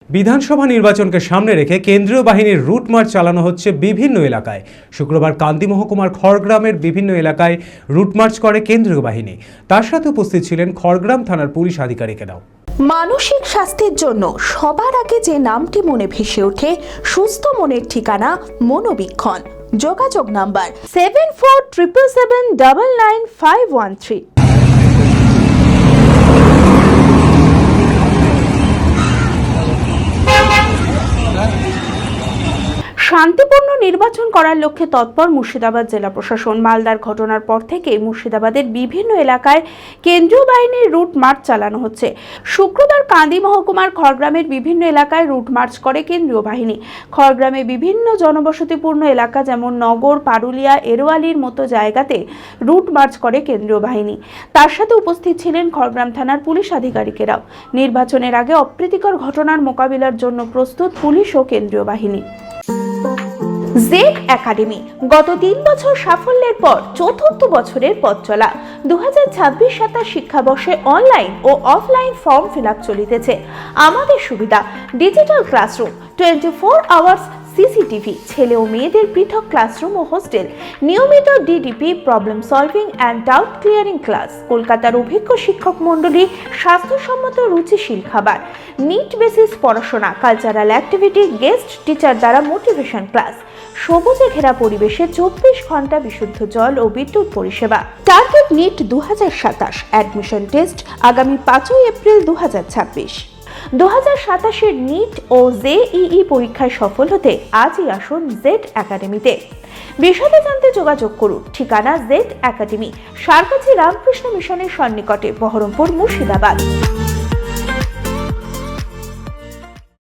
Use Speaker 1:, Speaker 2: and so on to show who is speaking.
Speaker 1: বিধানসভা নির্বাচনকে সামনে রেখে কেন্দ্রীয় বাহিনীর রুট মার্চ চালানো হচ্ছে বিভিন্ন এলাকায়। শুক্রবার কান্দি মহকুমার খড়গ্রামের বিভিন্ন এলাকায় রুট মার্চ করে কেন্দ্রীয় বাহিনী। তার সাথে উপস্থিত ছিলেন খড়গ্রাম থানার পুলিশ আধিকারিকেরাও।
Speaker 2: মানসিক স্বাস্থ্যের জন্য সবার আগে যে নামটি মনে ভেসে ওঠে, সুস্থ মনের ঠিকানা মনোবীক্ষণ। যোগাযোগ নাম্বার 7477799513। শান্তিপূর্ণ নির্বাচন করার লক্ষ্যে তৎপর মুর্শিদাবাদ জেলা প্রশাসন। মালদার ঘটনার পর থেকে মুর্শিদাবাদের বিভিন্ন এলাকায় কেন্দ্রীয় বাহিনীর রুট মার্চ চালানো হচ্ছে। শুক্রবার কান্দি মহকুমার খড়গ্রামের বিভিন্ন এলাকায় রুট মার্চ করে কেন্দ্রীয় বাহিনী। খড়গ্রামে বিভিন্ন জনবসতিপূর্ণ এলাকা যেমন নগর, পারুলিয়া, এরোয়ালির মতো জায়গাতে রুট মার্চ করে কেন্দ্রীয় বাহিনী। তার সাথে উপস্থিত ছিলেন খড়গ্রাম থানার পুলিশ আধিকারিকেরাও। নির্বাচনের আগে অপ্রীতিকর ঘটনার মোকাবিলার জন্য প্রস্তুত পুলিশ ও কেন্দ্রীয় বাহিনী। জেড একাডেমি গত 3 বছর সাফল্যের পর চতুর্থ বছরের পথ চলা। 2026-27 শিক্ষাবর্ষে অনলাইন ও অফলাইন ফর্ম ফিল আপ চলিতেছে। আমাদের সুবিধা ডিজিটাল ক্লাসরুম, 24 আওয়ার্স সিসিটিভি, ছেলে ও মেয়েদের পৃথক ক্লাসরুম ও হোস্টেল, নিয়মিত DDP, problem solving and doubt clearing class, কলকাতার অভিজ্ঞ শিক্ষক মণ্ডলী, স্বাস্থ্যসম্মত রুচিশীল খাবার, নিট বেসিস পড়াশোনা, কালচারাল অ্যাক্টিভিটি, গেস্ট টিচার দ্বারা মোটিভেশন ক্লাস, সবুজে ঘেরা পরিবেশে 24 ঘন্টা বিশুদ্ধ জল ও বিদ্যুৎ পরিষেবা। টার্গেট নিট 2027, অ্যাডমিশন টেস্ট আগামী 5 এপ্রিল 2026। 2027-এর নিট ও জেইই পরীক্ষায় সফল হতে আজই আসুন জেড একাডেমিতে। বিশদে জানতে যোগাযোগ করুন। ঠিকানা জেড একাডেমি, সারকাছি রামকৃষ্ণ মিশনের সন্নিকটে, বহরমপুর, মুর্শিদাবাদ।